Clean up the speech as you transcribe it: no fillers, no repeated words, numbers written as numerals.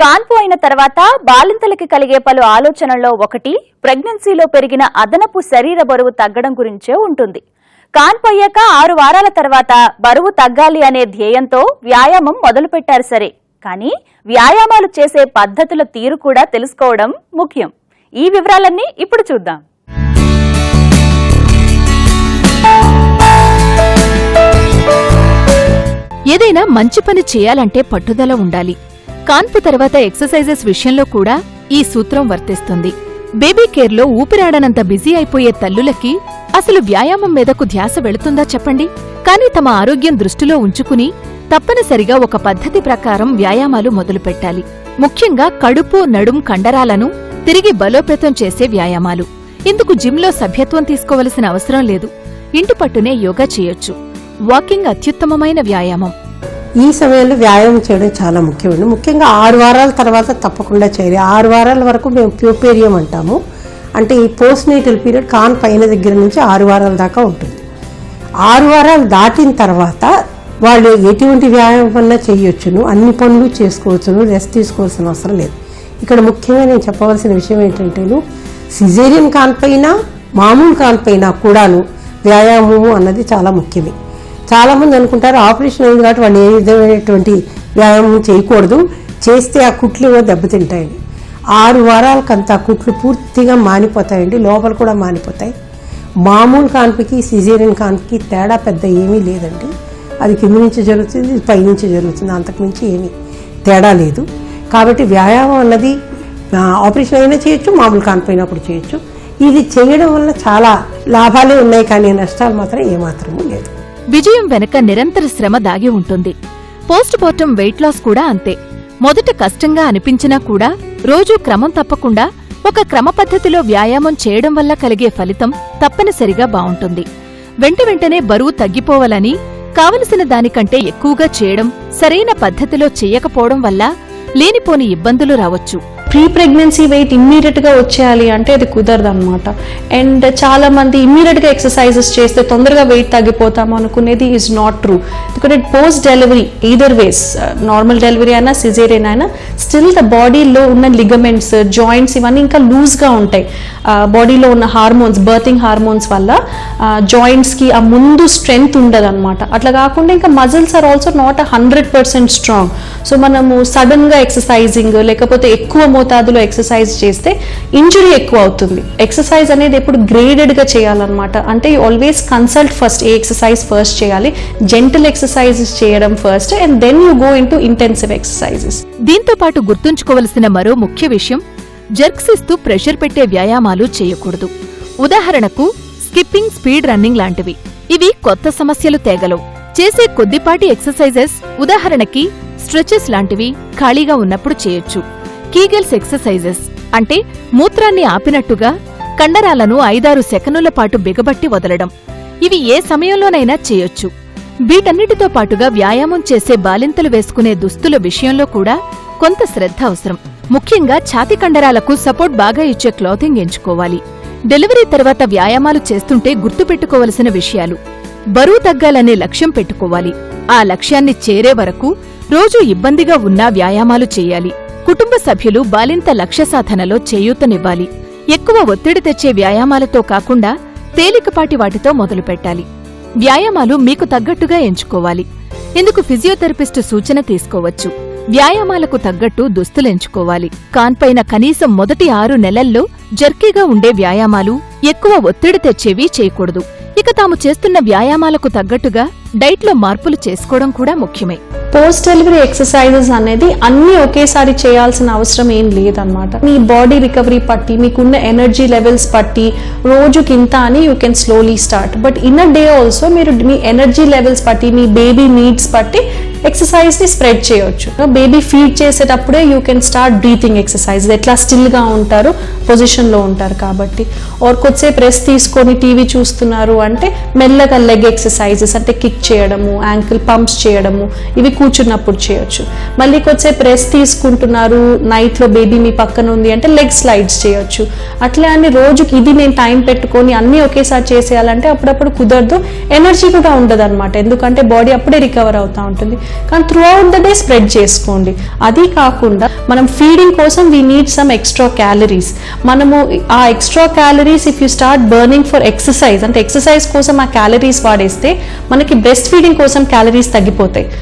కాన్పు అయిన తర్వాత బాలింతలకి కలిగే పలు ఆలోచనల్లో ఒకటి ప్రెగ్నెన్సీలో పెరిగిన అదనపు శరీర బరువు తగ్గడం గురించే ఉంటుంది. కాన్పు అయ్యాక 6 వారాల తర్వాత బరువు తగ్గాలి అనే ధ్యేయంతో వ్యాయామం మొదలుపెట్టారు సరే, కానీ వ్యాయామాలు చేసే పద్ధతుల తీరు కూడా తెలుసుకోవడం ముఖ్యం. ఈ వివరాలన్నీ ఇప్పుడు చూద్దాం. ఏదైనా మంచి పని చేయాలంటే పట్టుదల ఉండాలి. కాన్పు తర్వాత ఎక్సర్సైజెస్ విషయంలో కూడా ఈ సూత్రం వర్తిస్తుంది. బేబీ కేర్లో ఊపిరాడనంత బిజీ అయిపోయే తల్లులకి అసలు వ్యాయామం మీదకు ధ్యాస వెళుతుందా చెప్పండి? కానీ తమ ఆరోగ్యం దృష్టిలో ఉంచుకుని తప్పనిసరిగా ఒక పద్ధతి ప్రకారం వ్యాయామాలు మొదలుపెట్టాలి. ముఖ్యంగా కడుపు, నడుం కండరాలను తిరిగి బలోపేతం చేసే వ్యాయామాలు. ఇందుకు జిమ్లో సభ్యత్వం తీసుకోవలసిన అవసరం లేదు. ఇంటి పట్టునే యోగా చేయొచ్చు. వాకింగ్ అత్యుత్తమమైన వ్యాయామం. ఈ సమయంలో వ్యాయామం చేయడం చాలా ముఖ్యమండి. ముఖ్యంగా 6 వారాల తర్వాత తప్పకుండా చేయాలి. 6 వారాల వరకు మేము ప్యూపేరియం అంటాము. అంటే ఈ పోస్ట్ నేటల్ పీరియడ్ కాన్ పైన దగ్గర నుంచి 6 వారాల దాకా ఉంటుంది. 6 వారాలు దాటిన తర్వాత వాళ్ళు ఎటువంటి వ్యాయామం అన్నా చేయొచ్చును, అన్ని పనులు చేసుకోవచ్చును, రెస్ట్ తీసుకోవాల్సిన అవసరం లేదు. ఇక్కడ ముఖ్యంగా నేను చెప్పవలసిన విషయం ఏంటంటే, సిజేరియన్ కాన్ పైన మామూలు కాన్ పైన కూడాను వ్యాయామము అన్నది చాలా ముఖ్యమే. చాలామంది అనుకుంటారు ఆపరేషన్ అయింది కాబట్టి వాళ్ళు ఏ విధమైనటువంటి వ్యాయామం చేయకూడదు, చేస్తే ఆ కుట్లు దెబ్బతింటాయండి. 6 వారాలకంతా కుట్లు పూర్తిగా మానిపోతాయండి, లోపల కూడా మానిపోతాయి. మామూలు కాన్పుకి సిజేరియన్ కాన్పుకి తేడా పెద్ద ఏమీ లేదండి. అది కింద నుంచి జరుగుతుంది, పైనుంచి జరుగుతుంది, అంతకుమించి ఏమీ తేడా లేదు. కాబట్టి వ్యాయామం అన్నది ఆపరేషన్ అయినా చేయొచ్చు, మామూలు కాన్పు అయినప్పుడు చేయొచ్చు. ఇది చేయడం వల్ల చాలా లాభాలే ఉన్నాయి, కానీ నష్టాలు మాత్రం ఏమాత్రమూ లేదు. విజయం వెనక నిరంతర శ్రమ దాగి ఉంటుంది. పోస్ట్ మార్టం వెయిట్ లాస్ కూడా అంతే. మొదట కష్టంగా అనిపించినా కూడా రోజూ క్రమం తప్పకుండా ఒక క్రమ పద్ధతిలో వ్యాయామం చేయడం వల్ల కలిగే ఫలితం తప్పనిసరిగా బావుంటుంది. వెంటనే బరువు తగ్గిపోవాలని కావలసిన దానికంటే ఎక్కువగా చేయడం, సరైన పద్ధతిలో చెయ్యకపోవడం వల్ల లేనిపోని ఇబ్బందులు రావచ్చు. ప్రీ ప్రెగ్నెన్సీ వెయిట్ ఇమ్మీడియట్ గా వచ్చేయాలి అంటే అది కుదరదు అనమాట. అండ్ చాలా మంది ఇమ్మీడియట్ గా ఎక్సర్సైజెస్ చేస్తే తొందరగా వెయిట్ తగ్గిపోతాము అనుకునేది ఈజ్ నాట్ ట్రూ. ఎందుకంటే పోస్ట్ డెలివరీ ఈదర్ వేస్, నార్మల్ డెలివరీ అయినా సిజేరియన్ అయినా, స్టిల్ ద బాడీలో ఉన్న లిగమెంట్స్, జాయింట్స్ ఇవన్నీ ఇంకా లూజ్ గా ఉంటాయి. బాడీలో ఉన్న హార్మోన్స్, బర్తింగ్ హార్మోన్స్ వల్ల జాయింట్స్ కి ఆ ముందు స్ట్రెంగ్త్ ఉండదు అనమాట. అట్లా కాకుండా ఇంకా muscles are also not 100% strong. So మనము సడన్ గా ఎక్సర్సైజింగ్ లేకపోతే ఎక్కువ మోతాదులో ఎక్సర్సైజ్ చేస్తే ఇంజురీ ఎక్కువ అవుతుంది. ఎక్సర్సైజ్ అనేది ఎప్పుడు గ్రేడెడ్ గా చేయాలన్నమాట. అంటే ఆల్వేస్ కన్సల్ట్ ఫస్ట్, ఏ ఎక్సర్సైజ్ ఫస్ట్ చేయాలి, జెంటల్ ఎక్సర్సైజెస్ చేయడం first, and then you go into intensive exercises. దీంతో పాటు గుర్తుంచుకోవలసిన మరో ముఖ్య విషయం, జర్క్స్ ఇస్తూ ప్రెషర్ పెట్టే వ్యాయామాలు చేయకూడదు. ఉదాహరణకు స్కిప్పింగ్, స్పీడ్ రన్నింగ్ లాంటివి. ఇవి కొత్త సమస్యలు తేగలవు. చేసే కొద్దిపాటి ఎక్సర్సైజెస్, ఉదాహరణకి స్ట్రెచెస్ లాంటివి ఖాళీగా ఉన్నప్పుడు చేయొచ్చు. కీగెల్స్ ఎక్సర్సైజెస్ అంటే మూత్రాన్ని ఆపినట్టుగా కండరాలను 5-6 సెకనుల పాటు బిగబట్టి వదలడం. ఇవి ఏ సమయంలోనైనా చేయొచ్చు. వీటన్నిటితో పాటుగా వ్యాయామం చేసే బాలింతలు వేసుకునే దుస్తుల విషయంలో కూడా కొంత శ్రద్ధ అవసరం. ముఖ్యంగా ఛాతీ కండరాలకు సపోర్ట్ బాగా ఇచ్చే క్లాతింగ్ ఎంచుకోవాలి. డెలివరీ తర్వాత వ్యాయామాలు చేస్తుంటే గుర్తుపెట్టుకోవలసిన విషయాలు: బరువు తగ్గాలనే లక్ష్యం పెట్టుకోవాలి. ఆ లక్ష్యాన్ని చేరే వరకు రోజూ ఇబ్బందిగా ఉన్నా వ్యాయామాలు చేయాలి. కుటుంబ సభ్యులు బాలింత లక్ష్య సాధనలో చేయూతనివ్వాలి. ఎక్కువ ఒత్తిడి తెచ్చే వ్యాయామాలతో కాకుండా తేలికపాటి వాటితో మొదలుపెట్టాలి. వ్యాయామాలు మీకు తగ్గట్టుగా ఎంచుకోవాలి. ఇందుకు ఫిజియోథెరపిస్టు సూచన తీసుకోవచ్చు. వ్యాయామాలకు తగ్గట్టు దుస్తులెంచుకోవాలి. కాన్పైన కనీసం మొదటి 6 నెలల్లో జర్కీగా ఉండే వ్యాయామాలు, ఎక్కువ ఒత్తిడి తెచ్చేవి చేయకూడదు. ఇక తాము చేస్తున్న వ్యాయామాలకు తగ్గట్టుగా డైట్లో మార్పులు చేసుకోవడం కూడా ముఖ్యమే. పోస్ట్ డెలివరీ ఎక్సర్సైజెస్ అనేది అన్ని ఒకేసారి చేయాల్సిన అవసరం ఏం లేదన్నమాట. మీ బాడీ రికవరీ పట్టి, మీకున్న ఎనర్జీ లెవెల్స్ పట్టి రోజుకింత అని you can slowly start. But in a day also మీరు మీ ఎనర్జీ లెవెల్స్ పట్టి, మీ బేబీ నీడ్స్ పట్టి ఎక్సర్సైజ్ ని స్ప్రెడ్ చేయొచ్చు. బేబీ ఫీడ్ చేసేటప్పుడే you can start breathing exercise. ఎట్లా స్టిల్ గా ఉంటారు, పొజిషన్ లో ఉంటారు కాబట్టి. ఆర్ కొద్దిసేపు రెస్ట్ తీసుకొని టీవీ చూస్తున్నారు అంటే మెల్లగా లెగ్ ఎక్సర్సైజెస్ అంటే కిక్ చేయడము, యాంకిల్ పంప్స్ చేయడము, ఇవి కూర్చున్నప్పుడు చేయొచ్చు. మళ్ళీ కొద్దిసేపు రెస్ట్ తీసుకుంటున్నారు, నైట్ లో బేబీ మీ పక్కన ఉంది అంటే లెగ్ స్లైడ్స్ చేయొచ్చు. అట్లా అని రోజుకి ఇది నేను టైం పెట్టుకొని అన్ని ఒకేసారి చేసేయాలంటే అప్పుడప్పుడు కుదరదు. ఎనర్జీ కూడా ఉండదు అనమాట, ఎందుకంటే బాడీ అప్పుడే రికవర్ అవుతా ఉంటుంది. కానీ through out the day spread చేసుకోండి. అది కాకుండా మనం ఫీడింగ్ కోసం we need some extra calories. మనము ఆ extra calories if you start burning for exercise, అంటే ఎక్సర్సైజ్ కోసం ఆ క్యాలరీస్ వాడేస్తే మనకి బ్రెస్ట్ ఫీడింగ్ కోసం క్యాలరీస్ తగ్గిపోతాయి.